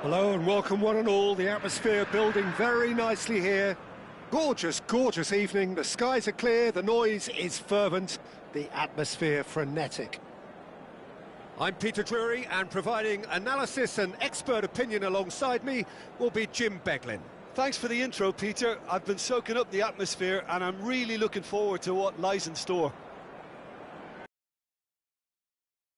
Hello and welcome one and all. The atmosphere building very nicely here. Gorgeous, gorgeous evening. The skies are clear, the noise is fervent, the atmosphere frenetic. I'm Peter Drury, and providing analysis and expert opinion alongside me will be Jim Beglin. Thanks for the intro, Peter. I've been soaking up the atmosphere and I'm really looking forward to what lies in store.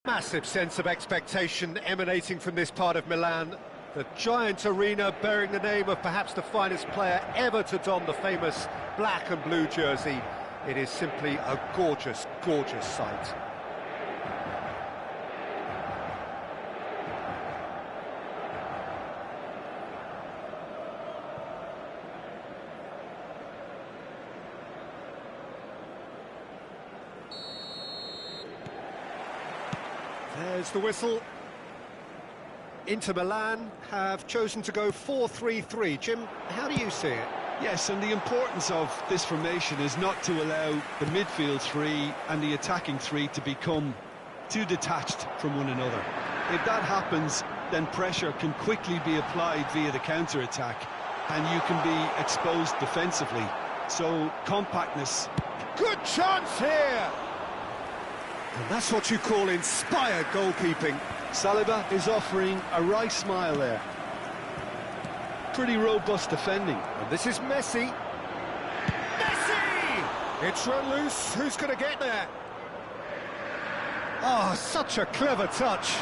Massive sense of expectation emanating from this part of Milan. The giant arena bearing the name of perhaps the finest player ever to don the famous black and blue jersey. It is simply a gorgeous, gorgeous sight. There's the whistle. Inter Milan have chosen to go 4-3-3. Jim, how do you see it? Yes, and the importance of this formation is not to allow the midfield three and the attacking three to become too detached from one another. If that happens, then pressure can quickly be applied via the counter-attack, and you can be exposed defensively. So, compactness. Good chance here! And that's what you call inspired goalkeeping. Saliba is offering a wry smile there. Pretty robust defending. And this is Messi. Messi! It's run loose. Who's going to get there? Oh, such a clever touch.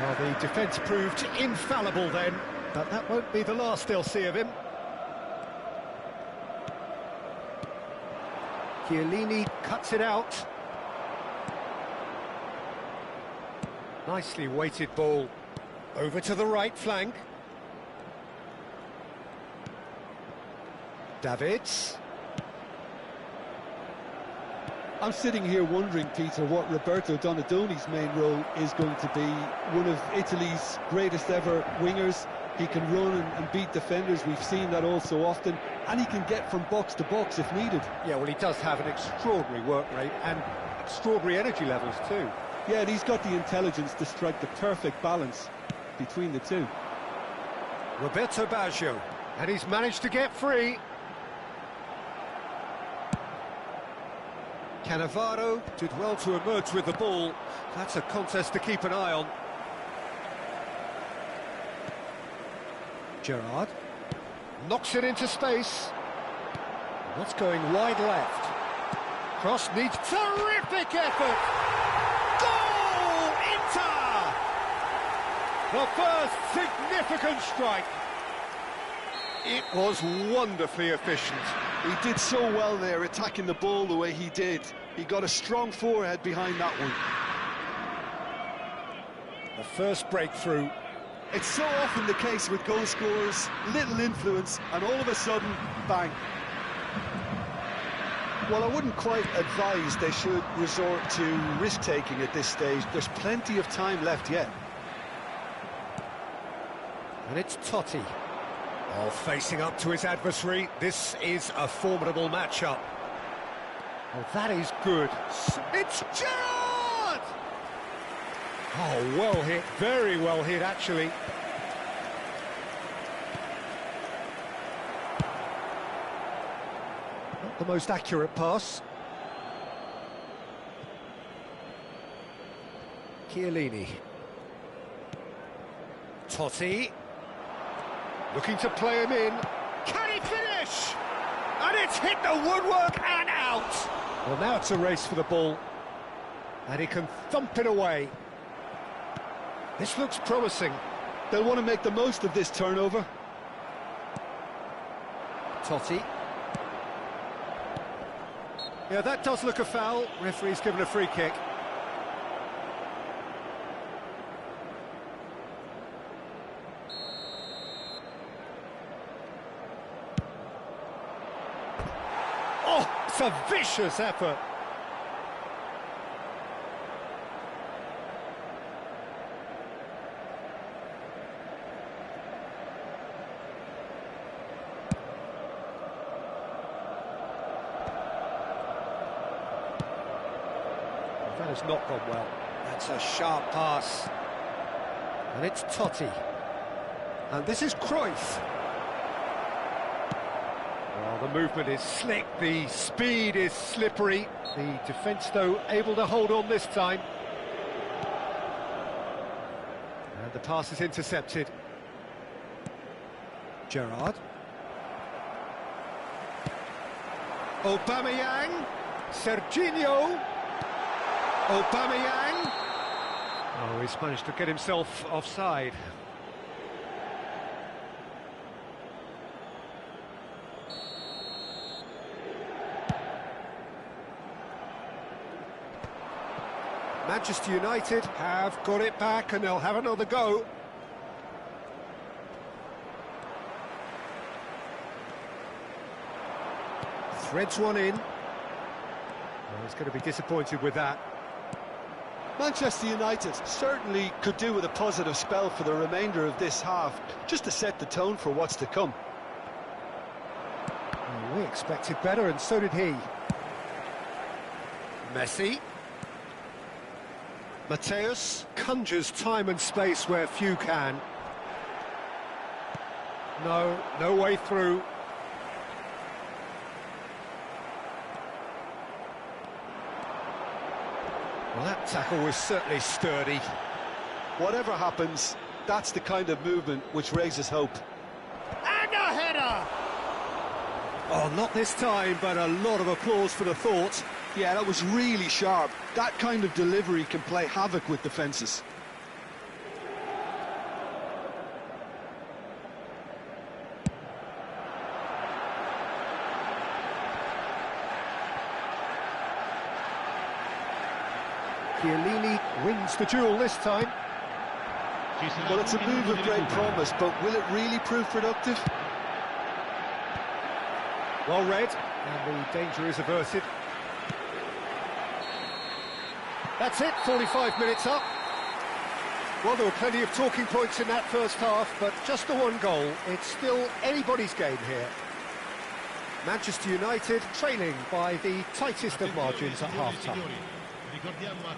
Well, the defence proved infallible then, but that won't be the last they'll see of him. Chiellini cuts it out. Nicely weighted ball. Over to the right flank. Davids. I'm sitting here wondering, Peter, what Roberto Donadoni's main role is going to be. One of Italy's greatest ever wingers. He can run and beat defenders. We've seen that all so often. And he can get from box to box if needed. Yeah, well, he does have an extraordinary work rate and extraordinary energy levels too. Yeah, and he's got the intelligence to strike the perfect balance between the two. Roberto Baggio, and he's managed to get free. Cannavaro did well to emerge with the ball. That's a contest to keep an eye on. Gerrard knocks it into space. That's going wide left. Cross needs terrific effort. Goal! Inter! The first significant strike. It was wonderfully efficient. He did so well there, attacking the ball the way he did. He got a strong forehead behind that one. The first breakthrough. It's so often the case with goal scorers, little influence, and all of a sudden, bang. Well, I wouldn't quite advise they should resort to risk-taking at this stage. There's plenty of time left yet. And it's Totti. Oh, facing up to his adversary. This is a formidable matchup. Oh, that is good. It's Gerrard! Oh, well hit. Very well hit, actually. Not the most accurate pass. Chiellini. Totti. Looking to play him in. Can he finish? And it's hit the woodwork and out. Well, now it's a race for the ball. And he can thump it away. This looks promising. They'll want to make the most of this turnover. Totti. Yeah, that does look a foul. Referee's given a free kick. Oh, it's a vicious effort. That has not gone well. That's a sharp pass. And it's Totti. And this is Cruyff. Well, the movement is slick, the speed is slippery. The defence, though, able to hold on this time. And the pass is intercepted. Gerrard. Aubameyang. Serginho. Aubameyang. Oh, he's managed to get himself offside. Manchester United have got it back and they'll have another go. Threads one in. Well, he's going to be disappointed with that. Manchester United certainly could do with a positive spell for the remainder of this half, just to set the tone for what's to come. Well, we expected better, and so did he. Messi. Mateus conjures time and space where few can. No way through. Well, that tackle was certainly sturdy. Whatever happens, that's the kind of movement which raises hope. And a header! Oh, not this time, but a lot of applause for the thought. Yeah, that was really sharp. That kind of delivery can play havoc with defences. Chiellini wins the duel this time. Well, it's a move of great promise, but will it really prove productive? Well read, and the danger is averted. That's it, 45 minutes up. Well, there were plenty of talking points in that first half, but just the one goal. It's still anybody's game here. Manchester United trailing by the tightest of margins at half-time.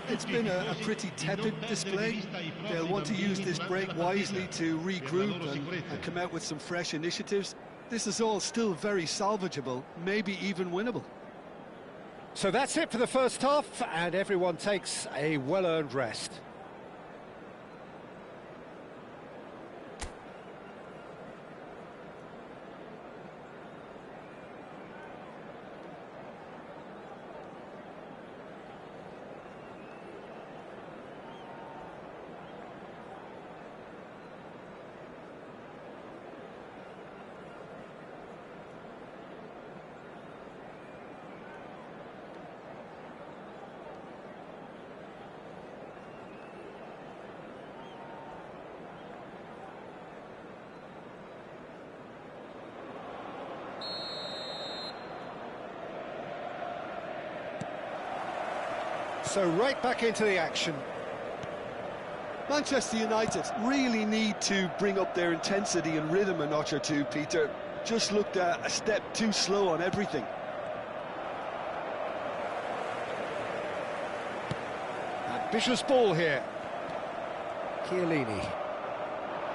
It's been a pretty tepid display. They'll want to use this break wisely to regroup and come out with some fresh initiatives. This is all still very salvageable, maybe even winnable. So that's it for the first half, and everyone takes a well-earned rest. So right back into the action. Manchester United really need to bring up their intensity and rhythm a notch or two, Peter. Just looked a step too slow on everything. Ambitious ball here. Chiellini.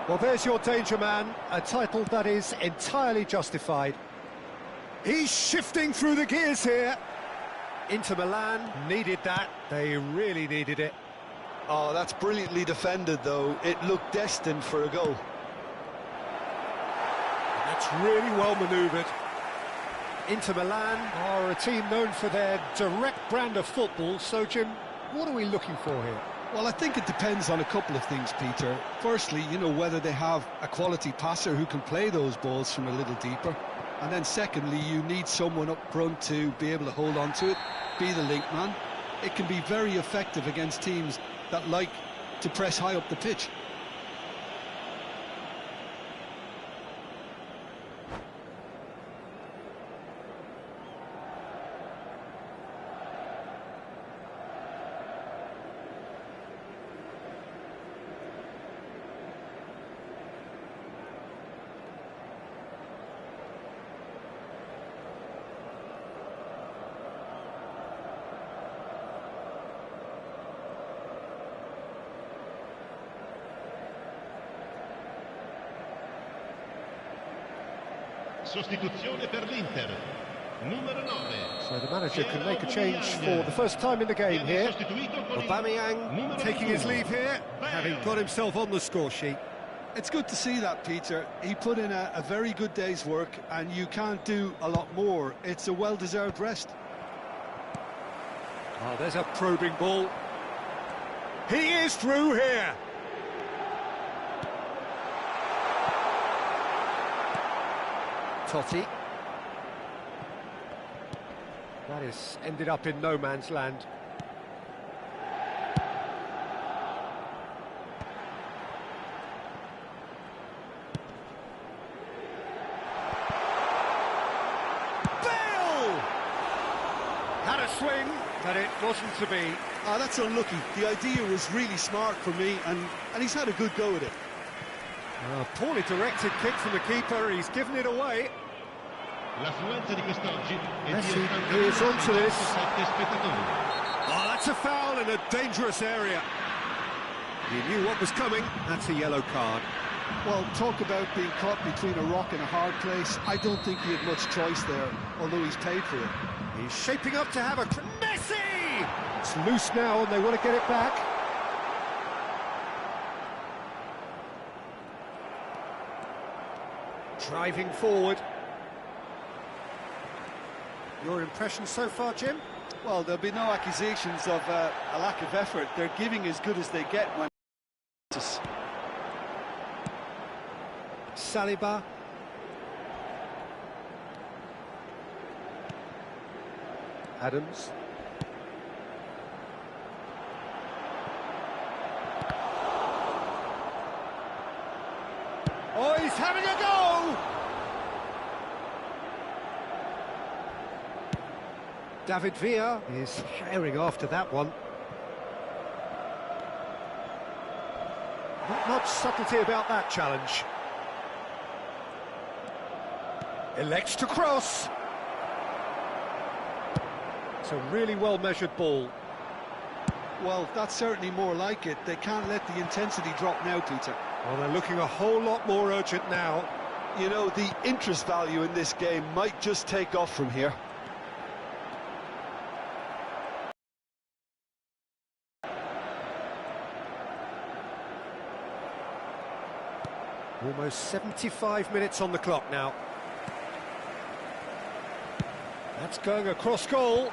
Well, there's your danger man, a title that is entirely justified. He's shifting through the gears here. Inter Milan needed that, they really needed it. Oh, that's brilliantly defended, though. It looked destined for a goal. That's really well manoeuvred. Inter Milan are a team known for their direct brand of football, so Jim, what are we looking for here? Well, I think it depends on a couple of things, Peter. Firstly, whether they have a quality passer who can play those balls from a little deeper. And then secondly, you need someone up front to be able to hold on to it, be the link man. It can be very effective against teams that like to press high up the pitch. Sostituzione per l'Inter. Numero 9. So the manager can make a change for the first time in the game here. Aubameyang taking his leave here, having got himself on the score sheet. It's good to see that, Peter. He put in a very good day's work, and you can't do a lot more. It's a well-deserved rest. Oh, there's a probing ball. He is through here. Totti. That is ended up in no man's land. Bale! Had a swing, but it wasn't to be. Ah, that's unlucky. The idea was really smart for me, and he's had a good go at it. Poorly directed kick from the keeper, he's given it away. L'affluenza di quest'oggi è Messi is onto this. Oh, that's a foul in a dangerous area. He knew what was coming. That's a yellow card. Well, talk about being caught between a rock and a hard place. I don't think he had much choice there, although he's paid for it. He's shaping up to have a... Messi! It's loose now and they want to get it back. Driving forward. Your impression so far, Jim? Well, there'll be no accusations of a lack of effort. They're giving as good as they get when... Saliba. Adams. Oh, he's having a go! David Villa is herring after that one. Not much subtlety about that challenge. Elects to cross. It's a really well-measured ball. Well, that's certainly more like it. They can't let the intensity drop now, Peter. Well, they're looking a whole lot more urgent now. You know, the interest value in this game might just take off from here. Almost 75 minutes on the clock now. That's going across goal.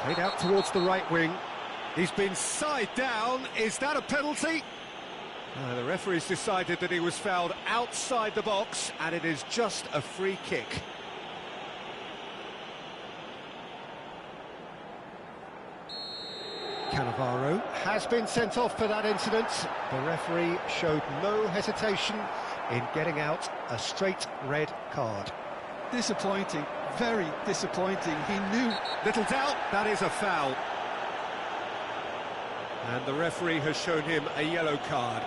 Played out towards the right wing. He's been side down. Is that a penalty? The referee's decided that he was fouled outside the box, and it is just a free kick. Cannavaro has been sent off for that incident. The referee showed no hesitation in getting out a straight red card. Disappointing, very disappointing. He knew. Little doubt, that is a foul. And the referee has shown him a yellow card.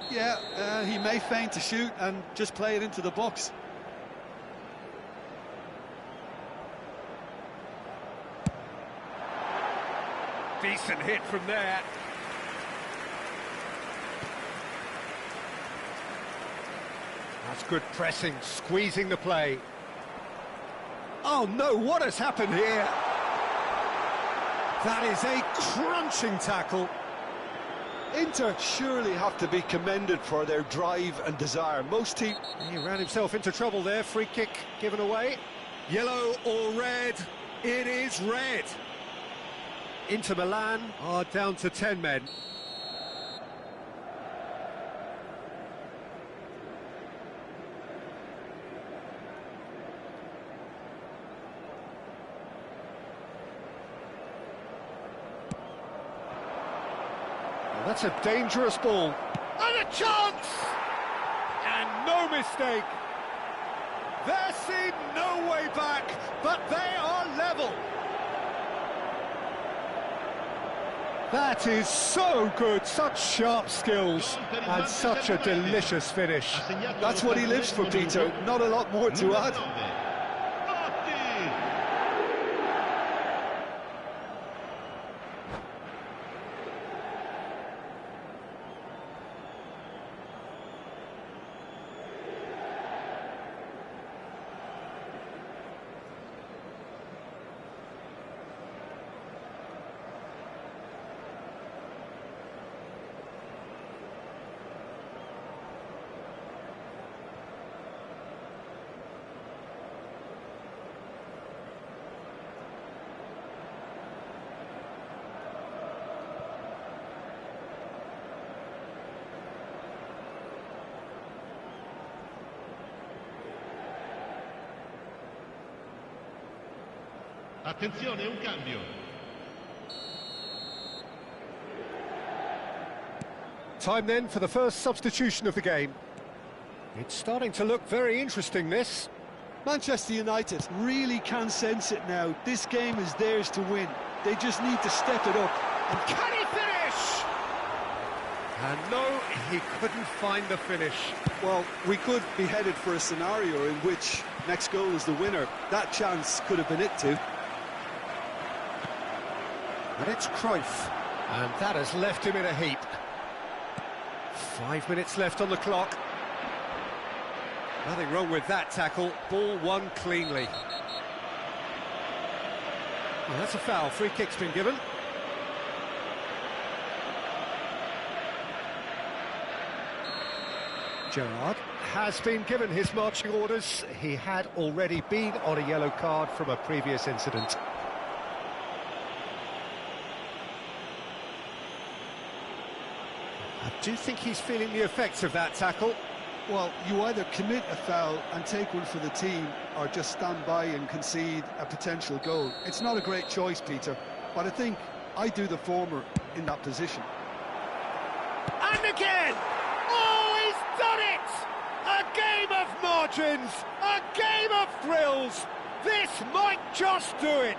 Yeah, he may feign to shoot and just play it into the box. Decent hit from there. That's good pressing, squeezing the play. Oh no, what has happened here? That is a crunching tackle. Inter surely have to be commended for their drive and desire. Most teams... He ran himself into trouble there, free kick given away. Yellow or red? It is red. Inter Milan are down to 10 men. Well, that's a dangerous ball. And a chance! And no mistake. There seemed no way back, but they are level. That is so good, such sharp skills and such a delicious finish. That's what he lives for, Peter, not a lot more to add. Attenzione, un cambio. Time then for the first substitution of the game. It's starting to look very interesting, this. Manchester United really can sense it now. This game is theirs to win. They just need to step it up. And can he finish? And no, he couldn't find the finish. Well, we could be headed for a scenario in which next goal is the winner. That chance could have been it too. And it's Cruyff. And that has left him in a heap. 5 minutes left on the clock. Nothing wrong with that tackle. Ball won cleanly. Well, that's a foul. Free kick's been given. Gerrard has been given his marching orders. He had already been on a yellow card from a previous incident. I do think he's feeling the effects of that tackle. Well, you either commit a foul and take one for the team, or just stand by and concede a potential goal. It's not a great choice, Peter, but I think I do the former in that position. And again! Oh, he's done it! A game of margins! A game of thrills! This might just do it!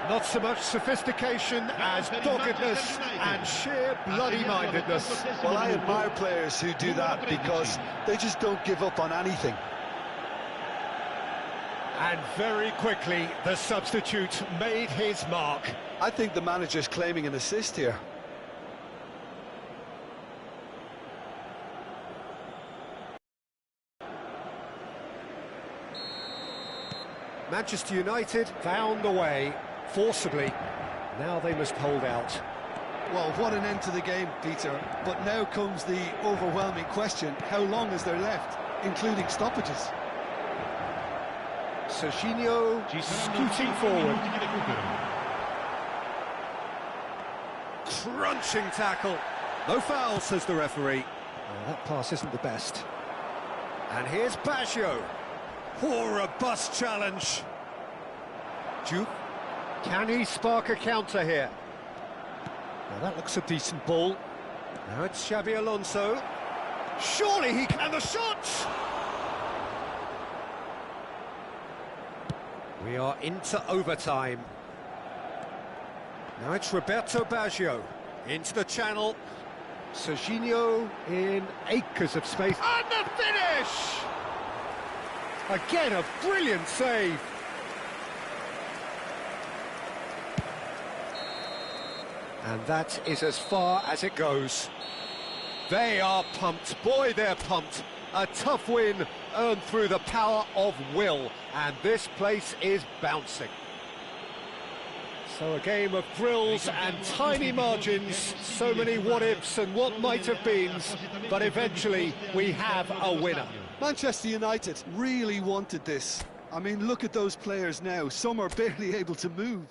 Not so much sophistication as doggedness and sheer bloody-mindedness. Well, I admire players who do that because they just don't give up on anything. And very quickly, the substitute made his mark. I think the manager's claiming an assist here. Manchester United found a way, forcibly. Now they must hold out. Well, what an end to the game, Peter. But now comes the overwhelming question: how long is there left, including stoppages? Serginho scooting forward. Crunching tackle. No foul, says the referee. Oh, that pass isn't the best. And here's Baggio. Oh, robust challenge. Duke, can he spark a counter here? Now that looks a decent ball. Now it's Xabi Alonso. Surely he can. The shot! We are into overtime. Now it's Roberto Baggio into the channel. Serginho in acres of space. And the finish! Again, a brilliant save. And that is as far as it goes. They are pumped. Boy, they're pumped. A tough win earned through the power of will. And this place is bouncing. So a game of thrills and tiny margins, so many what-ifs and what might-have-beens, but eventually we have a winner. Manchester United really wanted this. I mean, look at those players now. Some are barely able to move.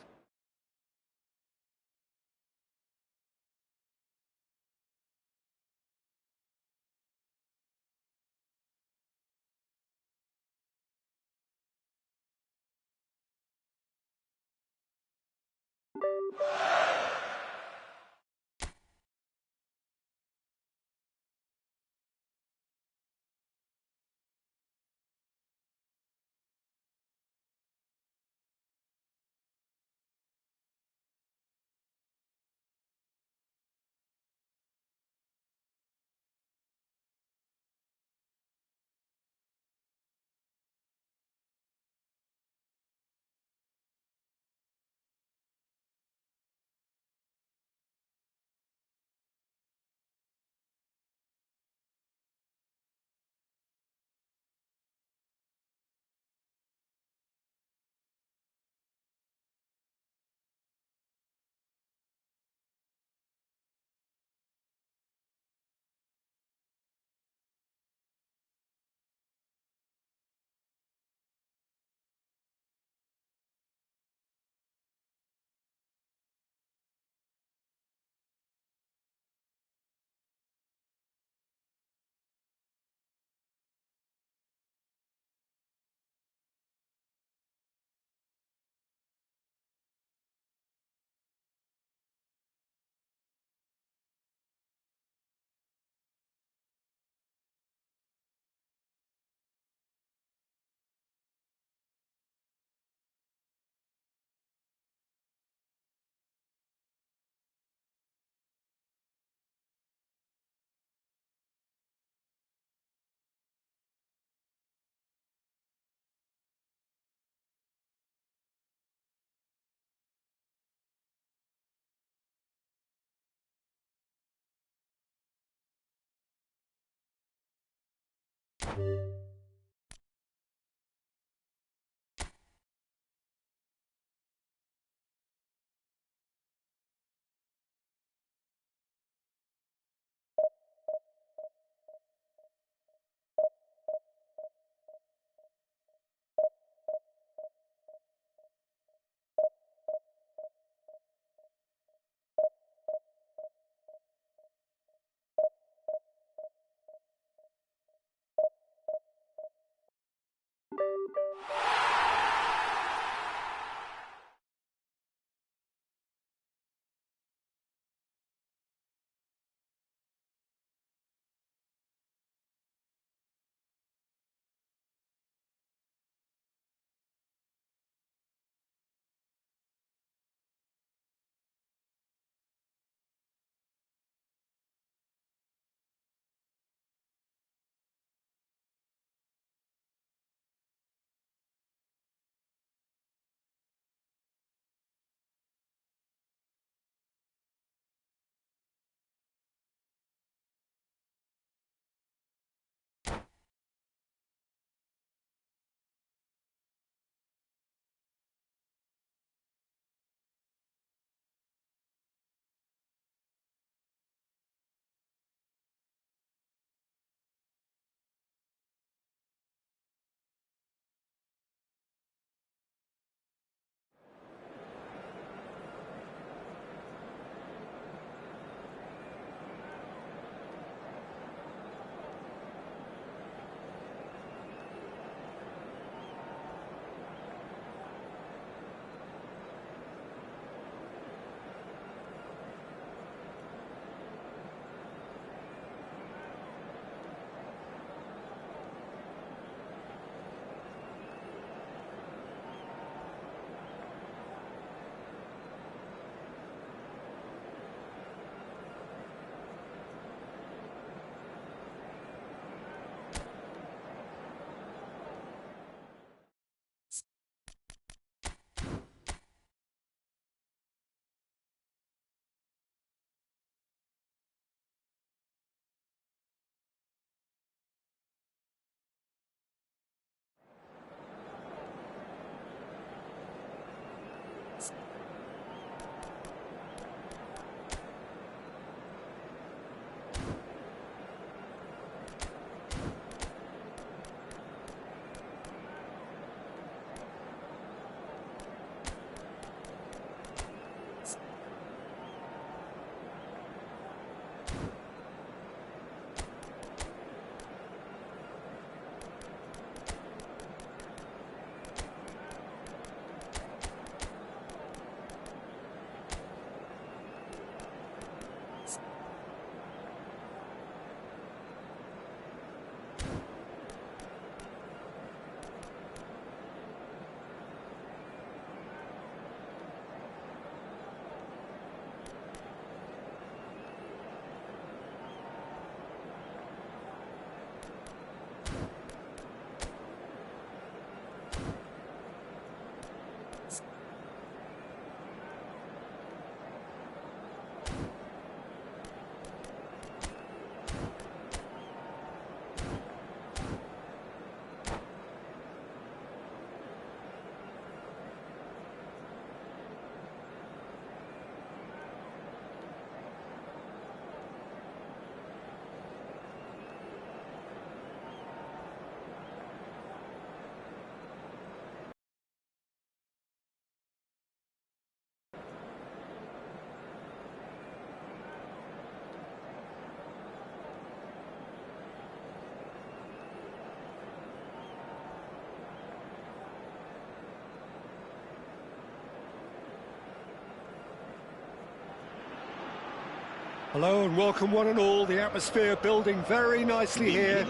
Hello and welcome one and all, the atmosphere building very nicely here.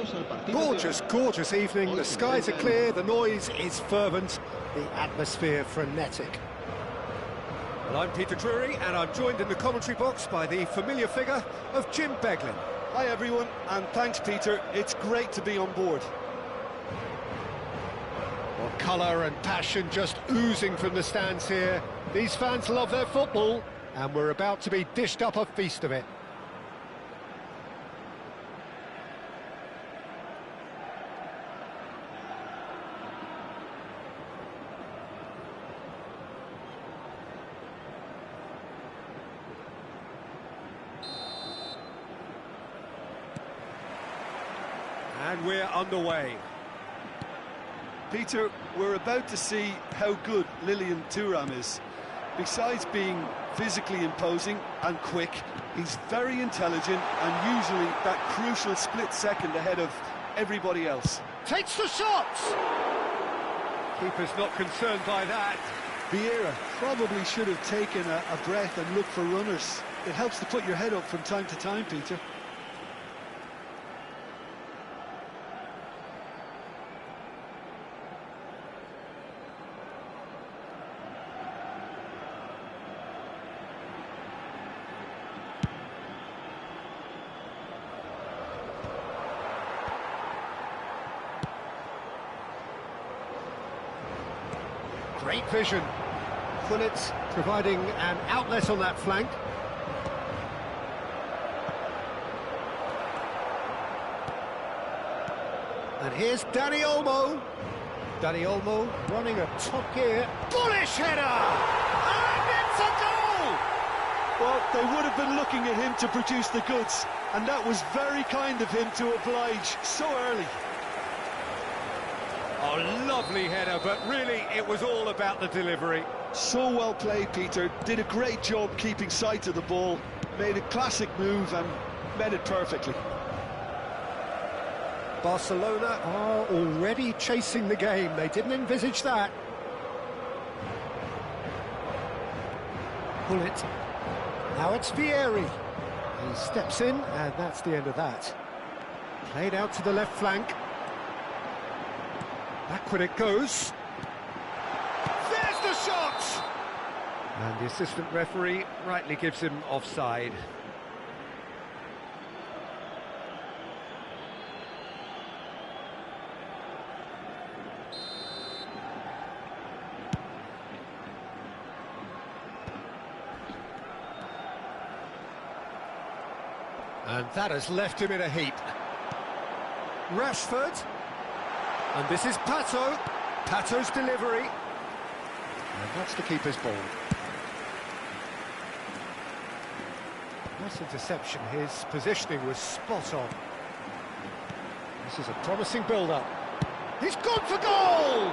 Gorgeous, gorgeous evening, the skies are clear, the noise is fervent, the atmosphere frenetic. Well, I'm Peter Drury and I'm joined in the commentary box by the familiar figure of Jim Beglin. Hi everyone, and thanks Peter, it's great to be on board. Well, colour and passion just oozing from the stands here. These fans love their football, and we're about to be dished up a feast of it. And we're underway. Peter, we're about to see how good Lilian Thuram is. Besides being physically imposing and quick, he's very intelligent and usually that crucial split second ahead of everybody else. Takes the shot! Keeper's not concerned by that. Vieira probably should have taken a breath and looked for runners. It helps to put your head up from time to time, Peter. Great vision. Bullets providing an outlet on that flank. And here's Dani Olmo. Dani Olmo running at top gear. Bullish header! And it's a goal! Well, they would have been looking at him to produce the goods, and that was very kind of him to oblige so early. Oh, lovely header, but really it was all about the delivery. So well played, Peter. Did a great job keeping sight of the ball. Made a classic move and met it perfectly. Barcelona are already chasing the game. They didn't envisage that. Pull it. Now it's Vieri. He steps in, and that's the end of that. Played out to the left flank. Backward it goes. There's the shot! And the assistant referee rightly gives him offside. And that has left him in a heap. Rashford. And this is Pato. Pato's delivery. And that's the keeper's ball. Nice interception. His positioning was spot on. This is a promising build-up. He's gone for goal!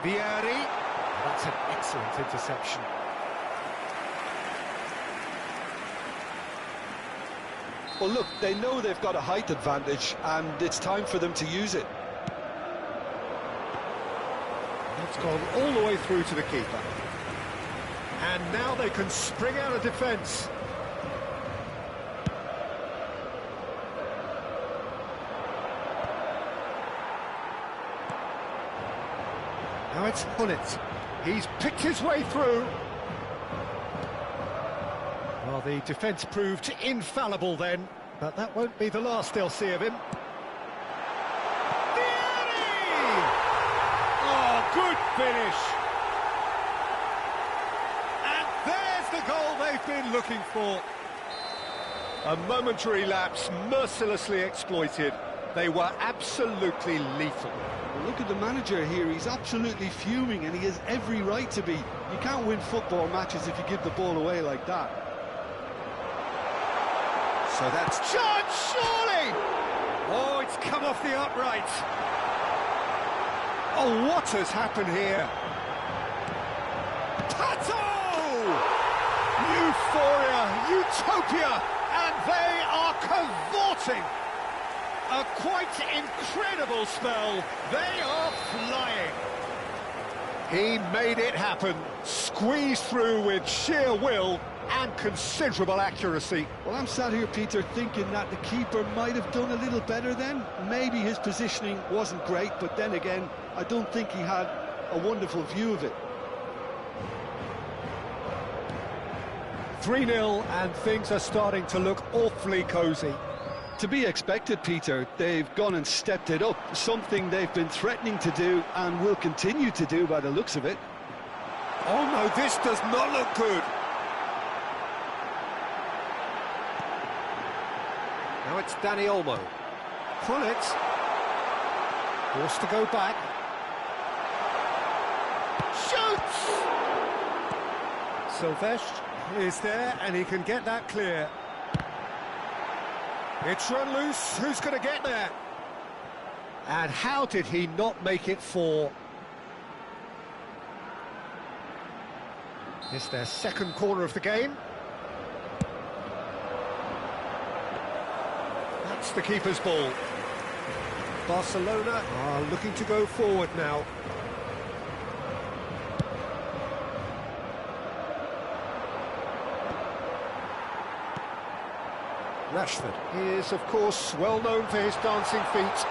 Vieri. That's an excellent interception. Well, look, they know they've got a height advantage, and it's time for them to use it. It's gone all the way through to the keeper. And now they can spring out of defence. Now it's Hullet. He's picked his way through. Well, the defence proved infallible then, but that won't be the last they'll see of him. Oh, good finish. And there's the goal they've been looking for. A momentary lapse, mercilessly exploited. They were absolutely lethal. Well, look at the manager here, he's absolutely fuming and he has every right to be. You can't win football matches if you give the ball away like that. So that's chance, surely! Oh, it's come off the upright. Oh, what has happened here? Pato! Euphoria, utopia, and they are cavorting. A quite incredible spell. They are flying. He made it happen, squeezed through with sheer will and considerable accuracy. Well, I'm sat here, Peter, thinking that the keeper might have done a little better then. Maybe his positioning wasn't great, but then again, I don't think he had a wonderful view of it. 3-0, and things are starting to look awfully cosy. To be expected, Peter. They've gone and stepped it up, something they've been threatening to do and will continue to do by the looks of it. Oh no, this does not look good. Now it's Danny Olmo. Hullet. Forced to go back. Shoots! Sylvestre is there and he can get that clear. It's run loose, who's going to get there? And how did he not make it 4? It's their second corner of the game. That's the keeper's ball. Barcelona are looking to go forward now. Rashford is, of course, well known for his dancing feet.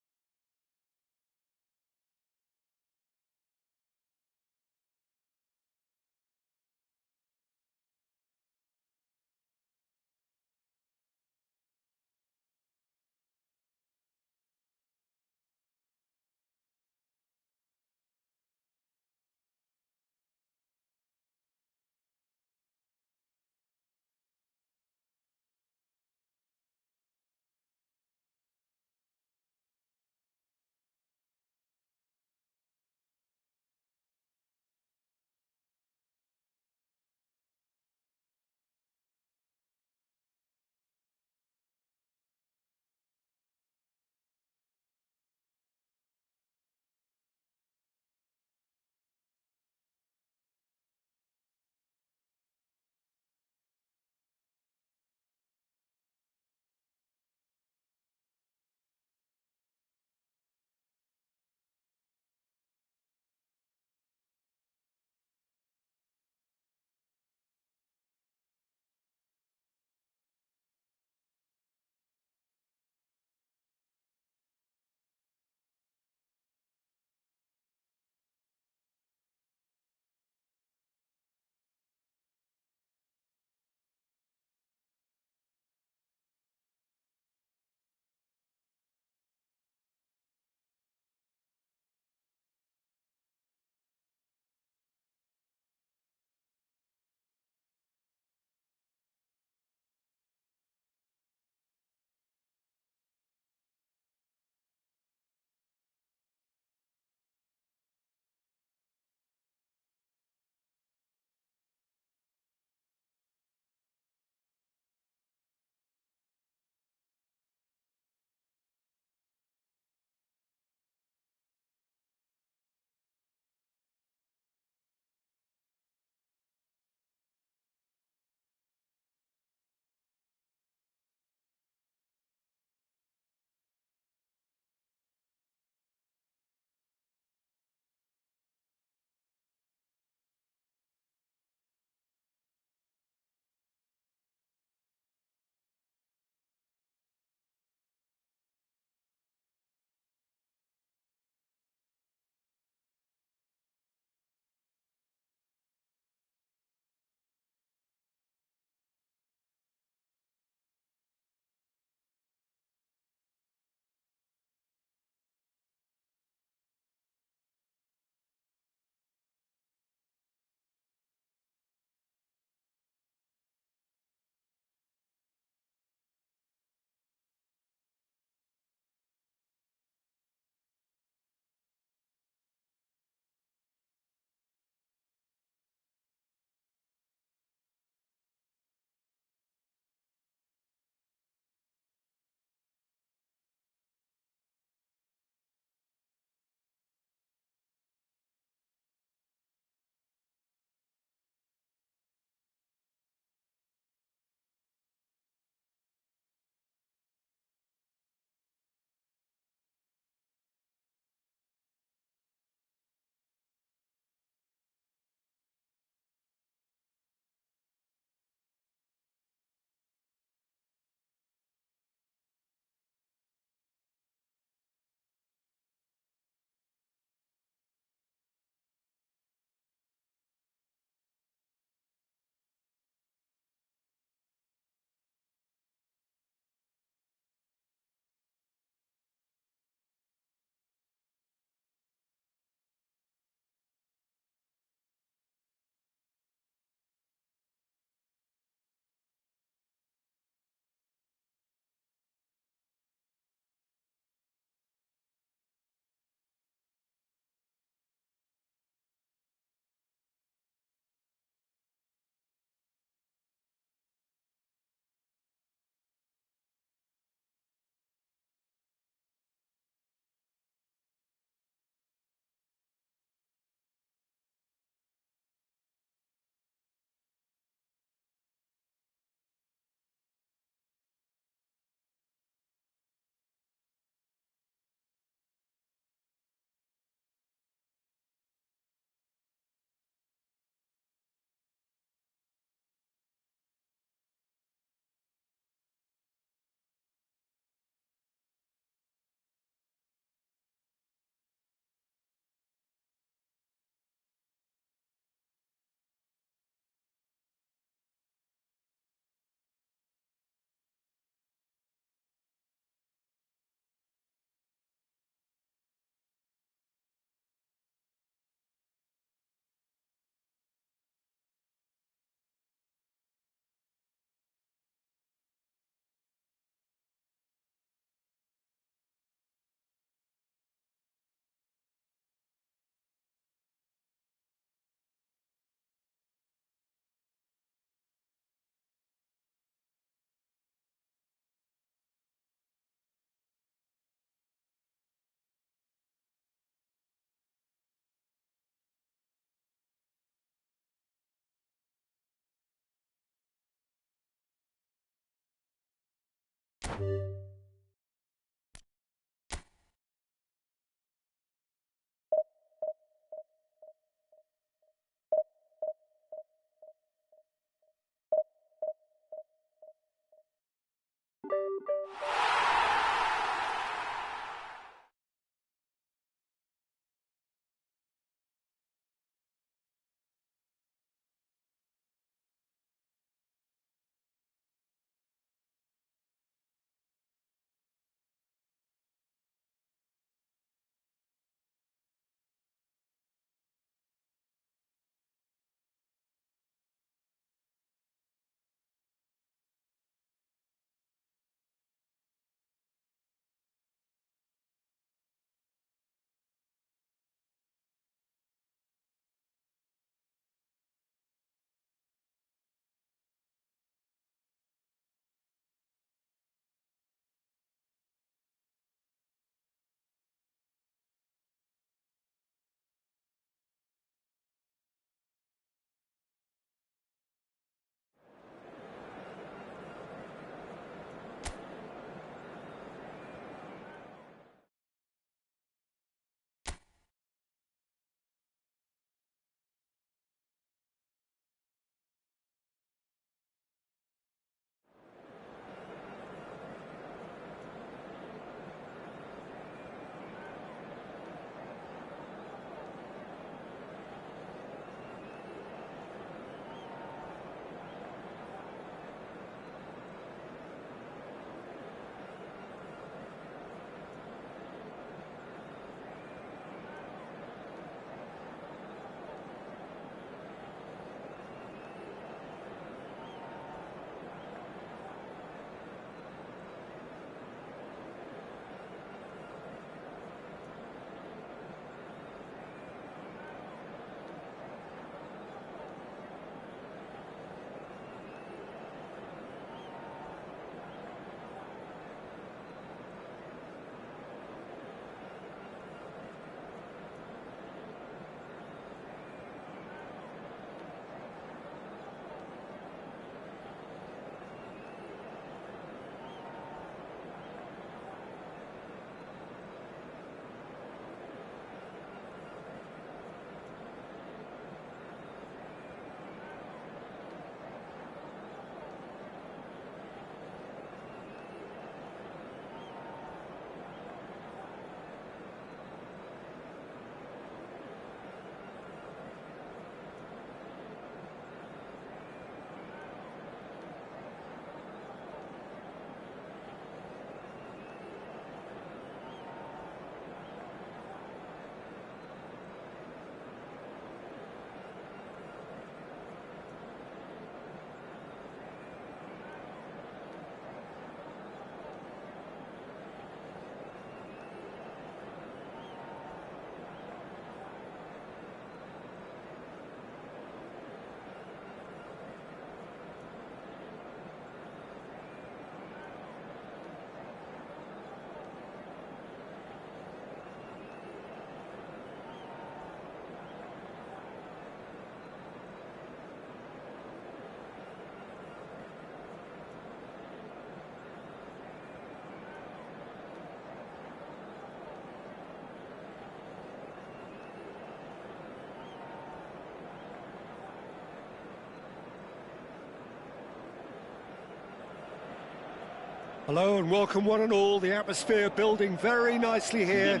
Hello and welcome one and all, the atmosphere building very nicely here.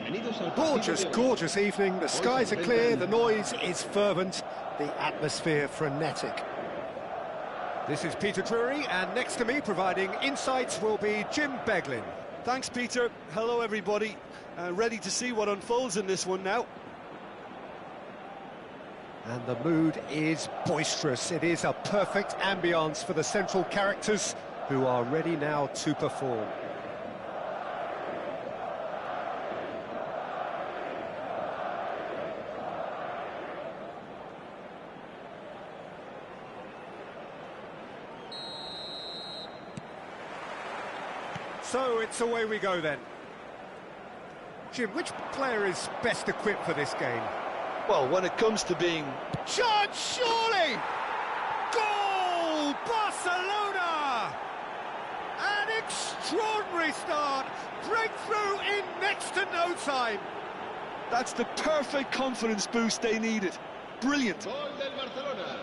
Gorgeous, gorgeous evening, the skies are clear, the noise is fervent, the atmosphere frenetic. This is Peter Drury, and next to me providing insights will be Jim Beglin. Thanks, Peter. Hello, everybody. Ready to see what unfolds in this one now. And the mood is boisterous. It is a perfect ambience for the central characters who are ready now to perform. So it's away we go then. Jim, which player is best equipped for this game? Well, when it comes to being... Shot, surely! Goal! Barcelona! An extraordinary extraordinary start. Breakthrough in next to no time. That's the perfect confidence boost they needed. Brilliant. Gol del Barcelona.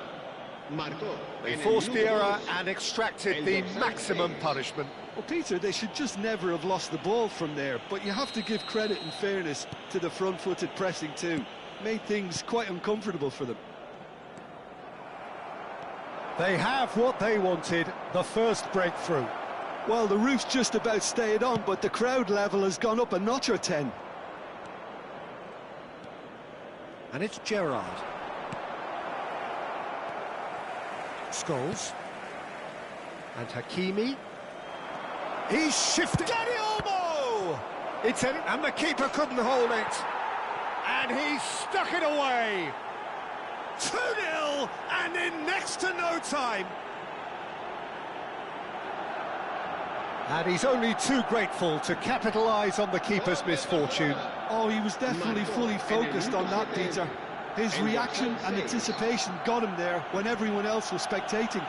Marcó They en el forced the minuto error 2. and extracted the maximum punishment. Well, Peter, they should just never have lost the ball from there, but you have to give credit and fairness to the front-footed pressing too. Made things quite uncomfortable for them. They have what they wanted, the first breakthrough. Well, the roof's just about stayed on, but the crowd level has gone up a notch or 10. And it's Gerrard. Scholes. And Hakimi. He's shifted. Dani Olmo! It's in, and the keeper couldn't hold it. And he stuck it away. 2-0, and in next to no time. And he's only too grateful to capitalise on the keeper's misfortune. Oh, he was definitely fully focused on that, Peter. His reaction and anticipation got him there when everyone else was spectating.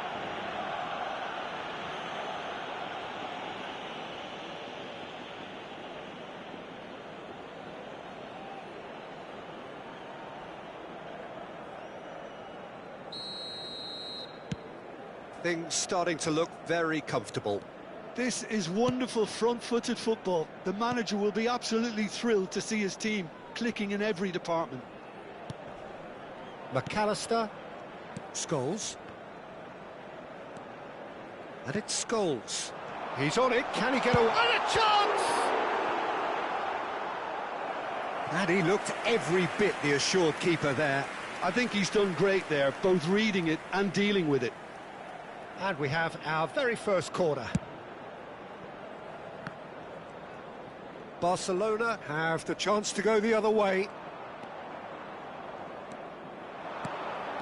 Things starting to look very comfortable. This is wonderful front-footed football. The manager will be absolutely thrilled to see his team clicking in every department. McAllister. Scholes. And it's Scholes. He's on it. Can he get away? And a chance! And he looked every bit the assured keeper there. I think he's done great there, both reading it and dealing with it. And we have our very first corner. Barcelona have the chance to go the other way.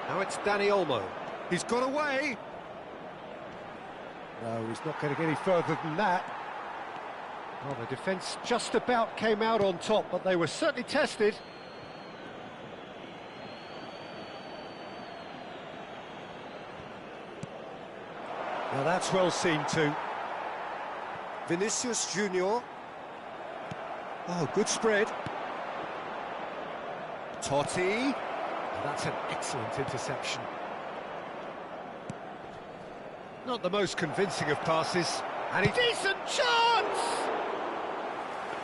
Now it's Dani Olmo. He's got away. No, he's not getting any further than that. Well, the defence just about came out on top, but they were certainly tested. Now that's well seen too. Vinicius Junior. Oh, good spread. Totti. Oh, that's an excellent interception. Not the most convincing of passes. And a decent chance!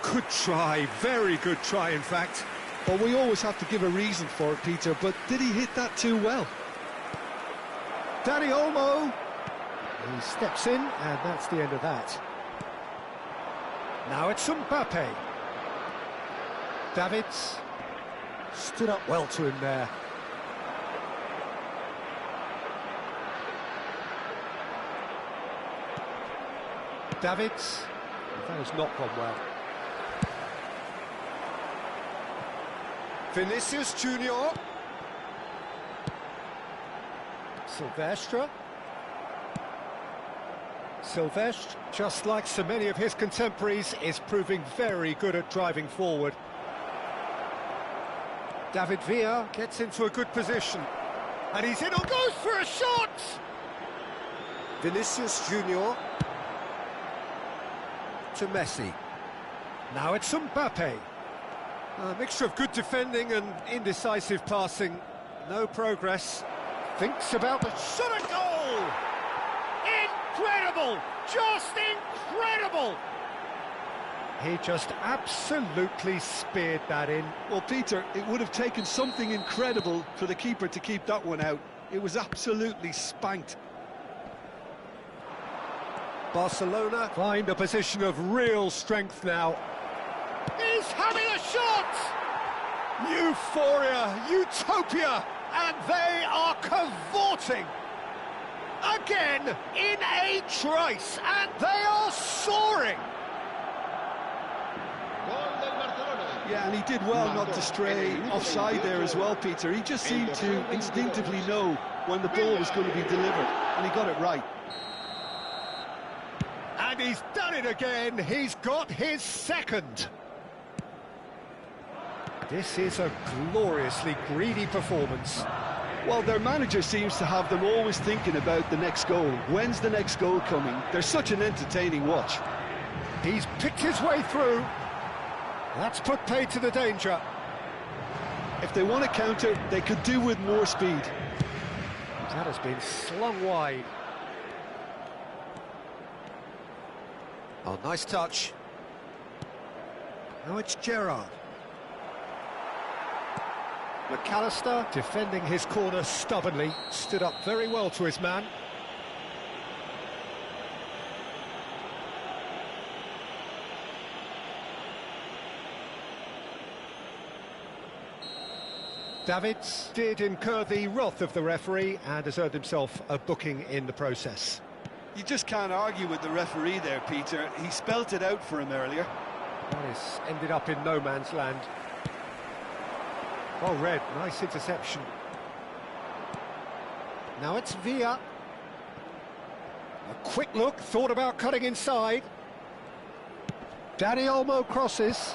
Good try, very good try in fact. But we always have to give a reason for it, Peter, but did he hit that too well? Dani Olmo. He steps in, and that's the end of that. Now it's Mbappe. Davids stood up well to him there. Davids, that has not gone well. Vinicius Junior. Silvestre. Silvestre, just like so many of his contemporaries, is proving very good at driving forward. David Villa gets into a good position. And he's in or goes for a shot! Vinicius Junior. To Messi. Now it's Mbappe. A mixture of good defending and indecisive passing. No progress. Thinks about the shot and goal! Incredible! Just incredible! He just absolutely speared that in. Well, Peter, it would have taken something incredible for the keeper to keep that one out. It was absolutely spanked. Barcelona find a position of real strength now. He's having a shot! Euphoria, utopia, and they are cavorting. Again, in a trice, and they are soaring. Gol del Barcelona. Yeah, and he did well not to stray offside there as well, Peter. He just seemed to instinctively know when the ball was going to be delivered, and he got it right. And he's done it again. He's got his second. This is a gloriously greedy performance. Well, their manager seems to have them always thinking about the next goal. When's the next goal coming? They're such an entertaining watch. He's picked his way through. That's put paid to the danger. If they want to counter, they could do with more speed. That has been slung wide. Oh, nice touch. Now it's Gerrard. McAllister, defending his corner stubbornly, stood up very well to his man. Davids did incur the wrath of the referee and has earned himself a booking in the process. You just can't argue with the referee there, Peter. He spelt it out for him earlier. That has ended up in no man's land. Well read, nice interception. Now it's Villa. A quick look, thought about cutting inside. Danny Olmo crosses.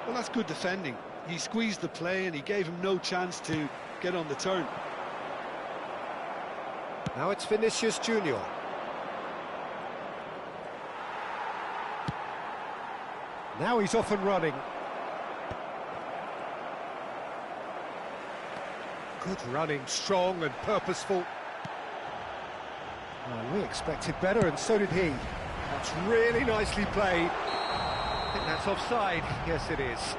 Well, that's good defending. He squeezed the play and he gave him no chance to get on the turn. Now it's Vinicius Junior. Now he's off and running. Good running, strong and purposeful. Oh, we expected better, and so did he. That's really nicely played. I think that's offside. Yes, it is.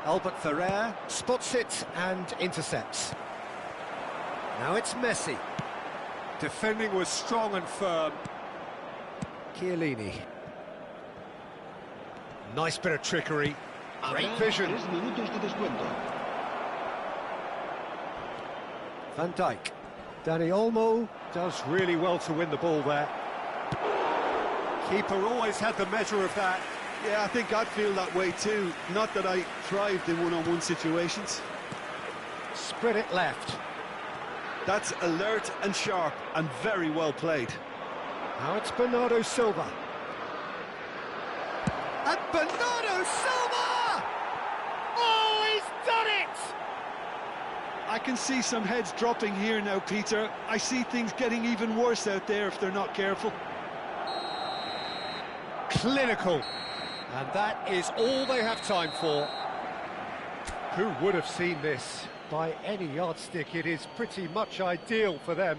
Albert Ferrer spots it and intercepts. Now it's Messi. Defending was strong and firm. Chiellini. Nice bit of trickery. Great vision. Van Dijk. Danny Olmo does really well to win the ball there. Keeper always had the measure of that. Yeah, I think I'd feel that way too. Not that I thrived in one-on-one situations. Spread it left. That's alert and sharp and very well played. Now it's Bernardo Silva. And Bernardo Silva! Oh, he's done it! I can see some heads dropping here now, Peter. I see things getting even worse out there if they're not careful. Clinical. And that is all they have time for. Who would have seen this? By any yardstick, it is pretty much ideal for them.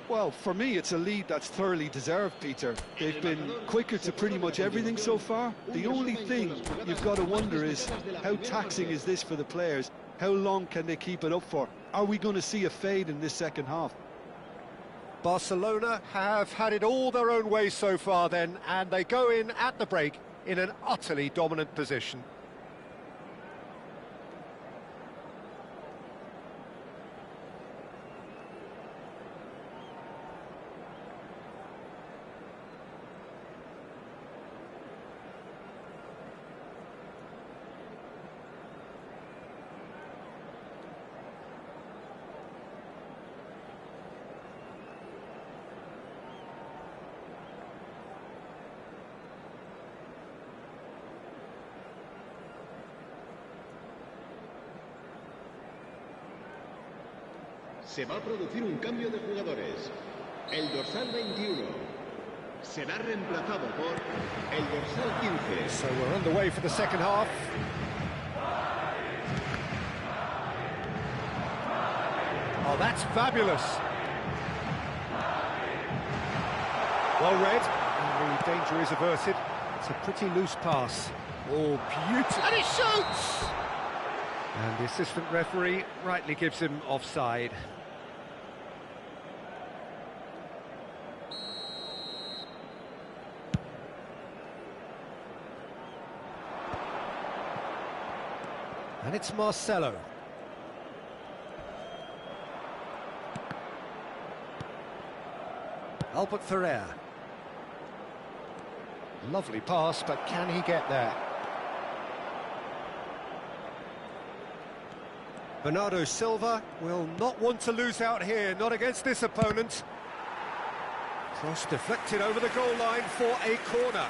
Well, for me, it's a lead that's thoroughly deserved, Peter. They've been quicker to pretty much everything so far. The only thing you've got to wonder is, how taxing is this for the players? How long can they keep it up for? Are we going to see a fade in this second half? Barcelona have had it all their own way so far then, and they go in at the break in an utterly dominant position. Se va a producir un cambio de jugadores. El dorsal 21 será reemplazado por el dorsal 15. So we're underway for the second half. Oh, that's fabulous. Well read, and the danger is averted. It's a pretty loose pass. Oh, beautiful. And he shoots! And the assistant referee rightly gives him offside. And it's Marcelo. Albert Ferrer. Lovely pass, but can he get there? Bernardo Silva will not want to lose out here, not against this opponent. Cross deflected over the goal line for a corner.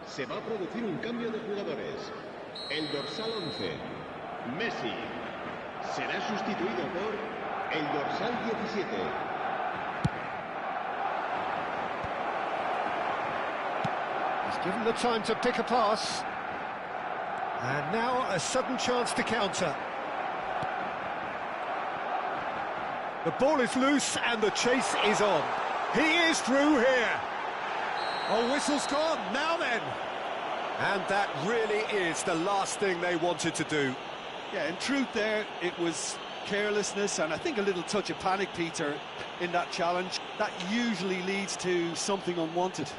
Se va a producir un cambio de jugadores. El dorsal 11, Messi, será sustituido por el dorsal 17. He's given the time to pick a pass. And now a sudden chance to counter. The ball is loose and the chase is on. He is through here. Oh, whistle's gone, now then. And that really is the last thing they wanted to do. Yeah, in truth there, it was carelessness and I think a little touch of panic, Peter, in that challenge. That usually leads to something unwanted.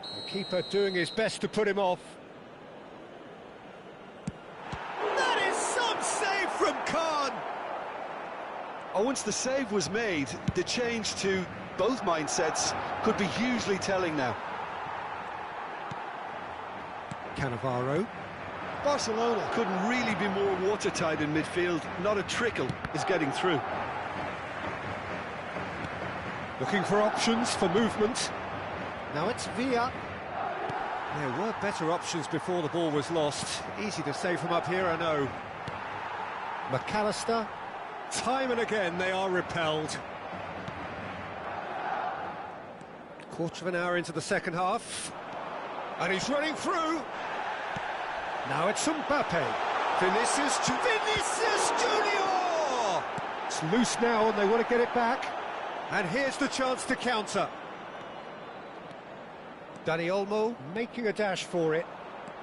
The keeper doing his best to put him off. That is some save from Khan! Oh, once the save was made, the change to both mindsets could be hugely telling now. Cannavaro. Barcelona couldn't really be more watertight in midfield. Not a trickle is getting through. Looking for options for movement. Now it's Villa. There were better options before the ball was lost. Easy to say from up here, I know. McAllister. Time and again they are repelled. Quarter of an hour into the second half. And he's running through. Now it's Mbappe. Vinicius Junior! It's loose now and they want to get it back. And here's the chance to counter. Dani Olmo making a dash for it.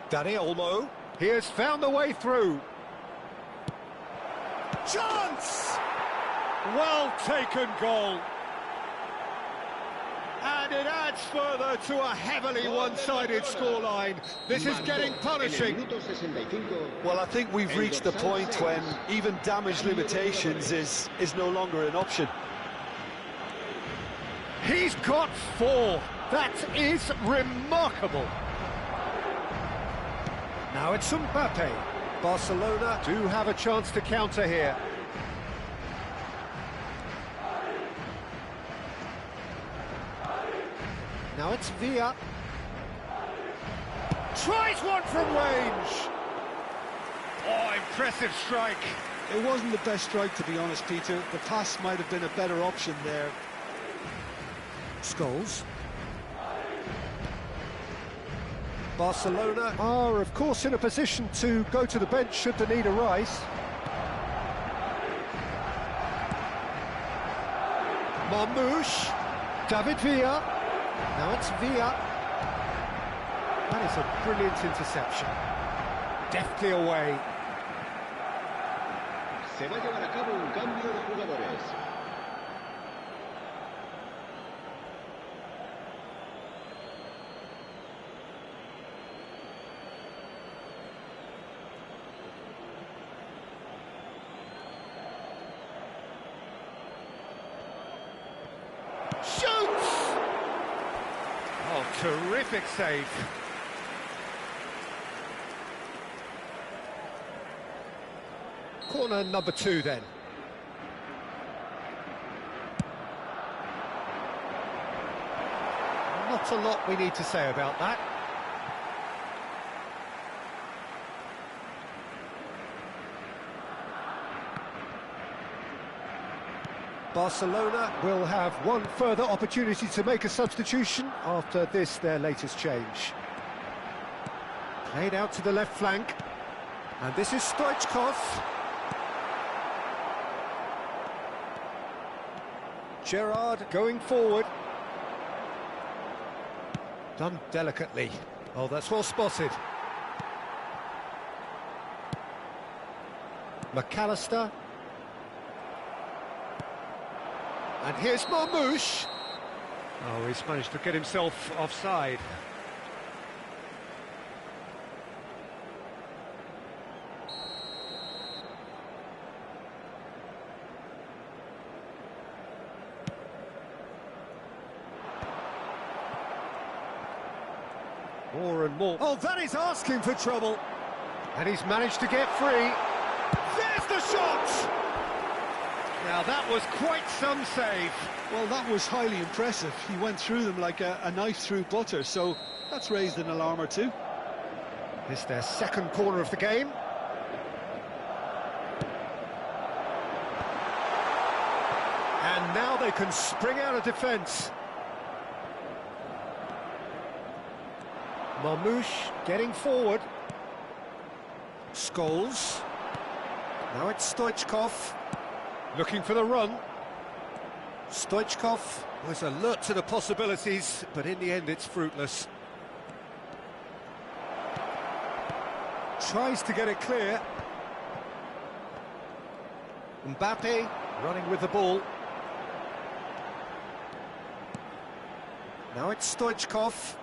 Dani Olmo, he has found the way through. Chance! Well taken goal. And it adds further to a heavily one-sided scoreline. This is getting punishing. Well, I think we've reached the point when even damage limitations is no longer an option. He's got 4. That is remarkable. Now it's Mbappe. Barcelona do have a chance to counter here. Now it's Villa. Tries one from range. Oh, impressive strike. It wasn't the best strike, to be honest, Peter. The pass might have been a better option there. Scholes. Barcelona are, of course, in a position to go to the bench should the need arise. Marmouche. David Villa. Now it's Villa. That is a brilliant interception. Deftly away. Se va a llevar a cabo un cambio de jugadores. Shoots! Oh, terrific save. Corner number 2 then. Not a lot we need to say about that. Barcelona will have one further opportunity to make a substitution after this, their latest change. Played out to the left flank, and this is Stoichkov. Gerrard going forward. Done delicately. Oh, that's well spotted. McAllister. And here's Marmoush. Oh, he's managed to get himself offside. More and more. Oh, that is asking for trouble. And he's managed to get free. There's the shot! Now that was quite some save. Well, that was highly impressive. He went through them like a knife through butter, so that's raised an alarm or two. It's their second corner of the game. And now they can spring out of defence. Marmoush getting forward. Scholes. Now it's Stoichkov. Looking for the run. Stoichkov was alert to the possibilities, but in the end it's fruitless. Tries to get it clear. Mbappe running with the ball. Now it's Stoichkov.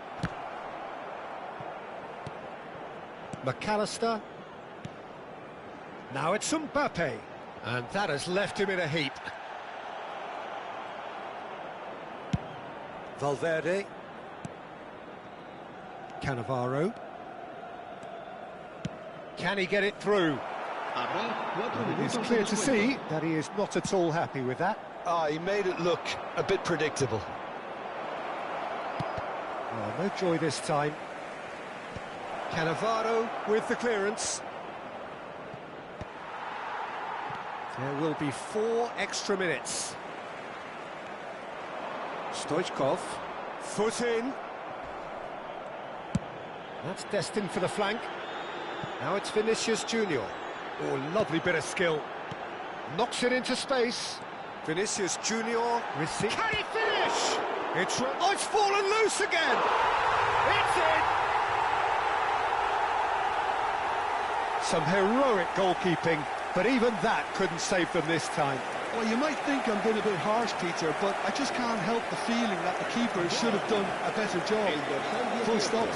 McAllister. Now it's Mbappe. And that has left him in a heap. Valverde. Cannavaro. Can he get it through? It's clear to see that he is not at all happy with that. He made it look a bit predictable. Oh, no joy this time. Cannavaro with the clearance. There will be 4 extra minutes. Stoichkov, foot in. That's destined for the flank. Now it's Vinicius Junior. Oh, lovely bit of skill. Knocks it into space. Vinicius Junior. Can he finish? Oh, it's fallen loose again. It's in. Some heroic goalkeeping. But even that couldn't save them this time. Well, you might think I'm being a bit harsh, Peter, but I just can't help the feeling that the keeper should have done a better job. Full stop.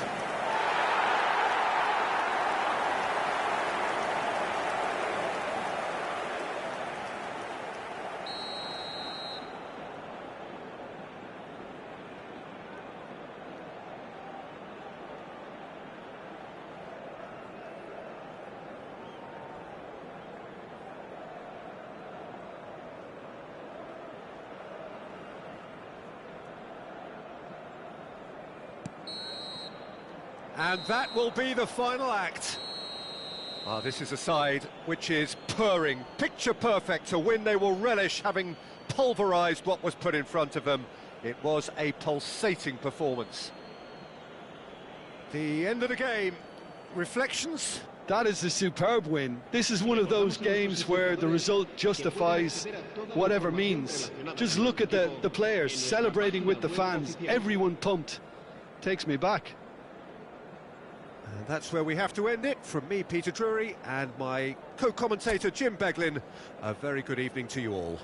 And that will be the final act. This is a side which is purring, picture perfect to win. They will relish having pulverised what was put in front of them. It was a pulsating performance. The end of the game. Reflections? That is a superb win. This is one of those games where the result justifies whatever means. Just look at the players celebrating with the fans. Everyone pumped. Takes me back. And that's where we have to end it. From me, Peter Drury, and my co-commentator, Jim Beglin, a very good evening to you all.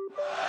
Efootball.